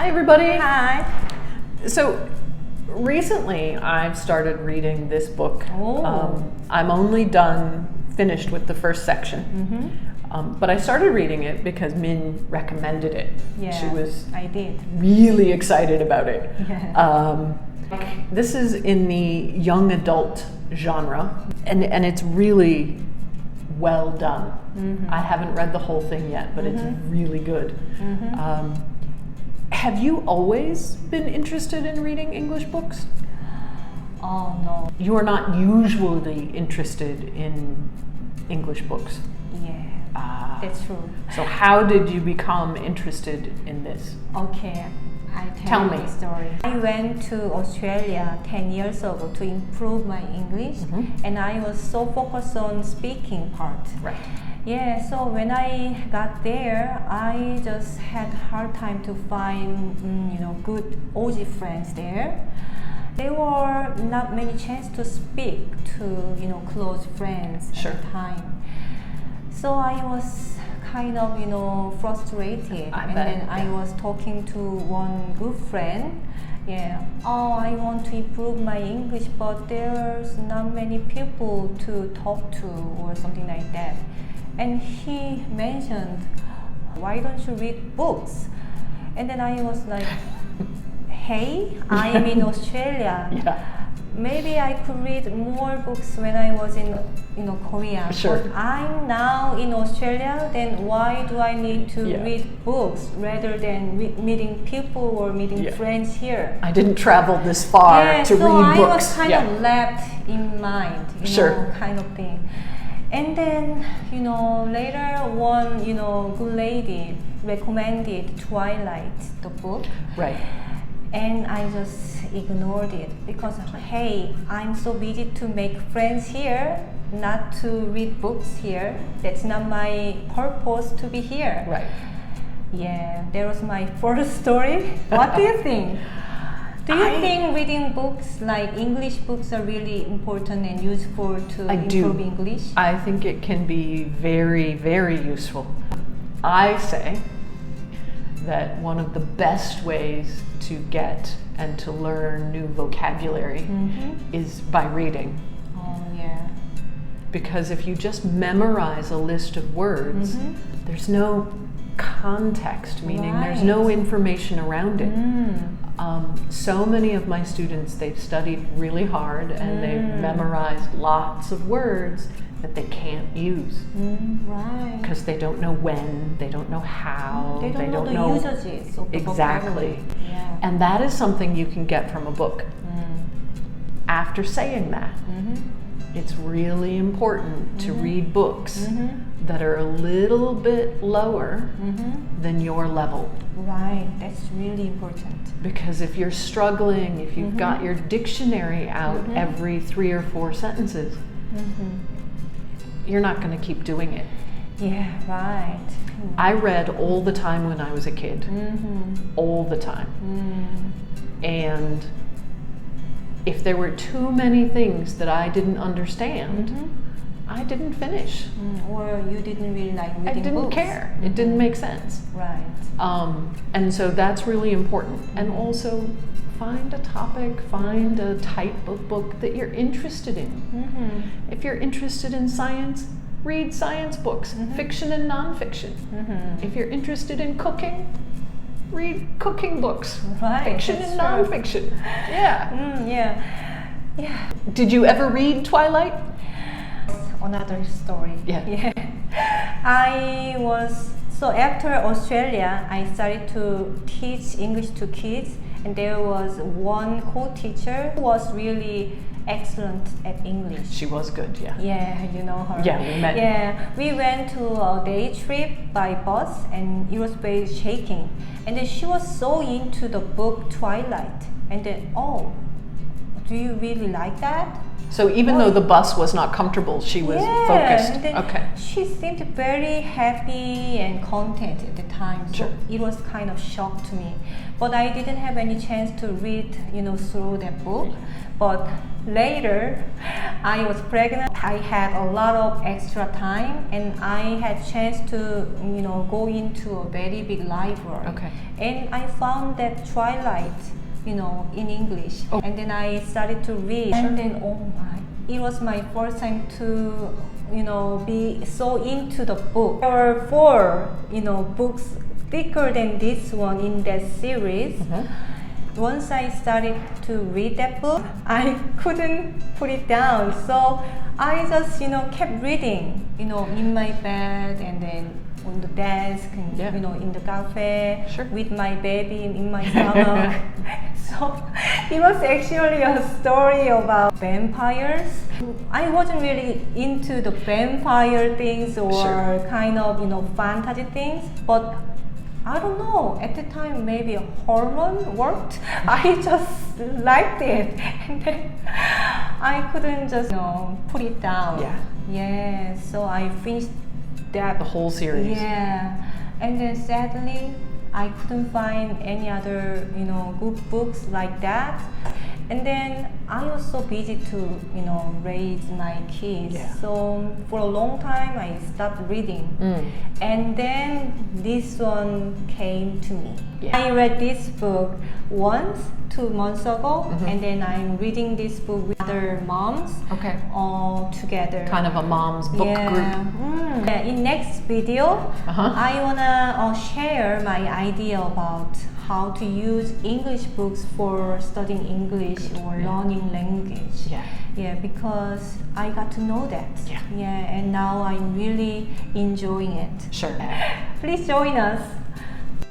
Hi everybody. Hi. So recently I've started reading this book. Oh. I'm only finished with the first section. But I started reading it because Min recommended it. Yeah, she was I did. really excited about it. Yeah. This is in the young adult genre, and it's really well done. I haven't read the whole thing yet, but it's really good. Have you always been interested in reading English books? Oh no. You are not usually interested in English books. Yeah, that's true. So how did you become interested in this? Okay, I Tell tell me. you the story. I went to Australia 10 years ago to improve my English, and I was so focused on speaking part. Right. Yeah, so when I got there, I just had hard time to find, good Aussie friends there. There were not many chance to speak to, close friends Sure. at the time. So I was kind of, frustrated. I and bet, then I yeah. was talking to one good friend. Yeah. Oh, I want to improve my English, but there's not many people to talk to or something like that. And he mentioned, why don't you read books? And then I was like, hey, I'm in Australia. Yeah. Maybe I could read more books when I was in Korea. Sure. But I'm now in Australia, then why do I need to Yeah. read books rather than meeting people or meeting Yeah. friends here? I didn't travel this far to so read I books. was kind of left in mind, Sure. kind of thing. And then, later one, good lady recommended Twilight, the book. Right. And I just ignored it because, hey, I'm so busy to make friends here, not to read books here. That's not my purpose to be here. Right. Yeah, that was my first story. What do you think? Do you think reading books like English books are really important and useful to improve English? I think it can be very, very useful. I say that one of the best ways to get and to learn new vocabulary is by reading. Oh, yeah. Because if you just memorize a list of words, there's no context, meaning there's no information around it. So many of my students, they've studied really hard and they've memorized lots of words that they can't use. Right. Because they don't know when, they don't know how, They don't know the usages of the exactly. vocabulary. Yeah. And that is something you can get from a book. After saying that, it's really important to read books that are a little bit lower than your level. Right, that's really important. Because if you're struggling, if you've got your dictionary out every 3 or 4 sentences, you're not going to keep doing it. Yeah, right. I read all the time when I was a kid. All the time. And if there were too many things that I didn't understand, I didn't finish. Or you didn't really like reading I didn't books. care. It didn't make sense. Right. And so that's really important. And also find a topic, find a type of book that you're interested in. If you're interested in science, read science books, fiction and nonfiction. If you're interested in cooking, read cooking books, Right, fiction that's and true. nonfiction. Yeah. Yeah. Did you ever read Twilight? Another story. Yeah. So after Australia, I started to teach English to kids, and there was one co-teacher who was really excellent at English. She was good, yeah. Yeah, you know her. Yeah, we met. Yeah, we went to a day trip by bus, and it was very shaking. And then she was so into the book Twilight. And then, oh, do you really like that? So even though the bus was not comfortable, she was focused. And then Okay. she seemed very happy and content at the time. So Sure. it was kind of shock to me. But I didn't have any chance to read, through that book. But later, I was pregnant. I had a lot of extra time, and I had chance to, go into a very big library. Okay. And I found that Twilight, in English. Oh. And then I started to read. Sure. And then, oh my, it was my first time to, be so into the book. There were 4, books thicker than this one in that series. Once I started to read that book, I couldn't put it down. So I just, kept reading, in my bed and then on the desk and, in the cafe with my baby in my stomach. So it was actually a story about vampires. I wasn't really into the vampire things or kind of, fantasy things, but I don't know, at the time maybe a hormone worked. I just liked it. And then I couldn't just, put it down. Yeah, so I finished that. The whole series. Yeah. And then sadly, I couldn't find any other, good books like that. And then I was so busy to, raise my kids. Yeah. So for a long time, I stopped reading. And then this one came to me. Yeah. I read this book once, 2 months ago, and then I'm reading this book with other moms. Okay. All together. Kind of a mom's book group. Yeah, in next video, I wanna share my idea about how to use English books for studying English or learning language. Yeah, because I got to know that. Yeah, and now I'm really enjoying it. Sure. Please join us.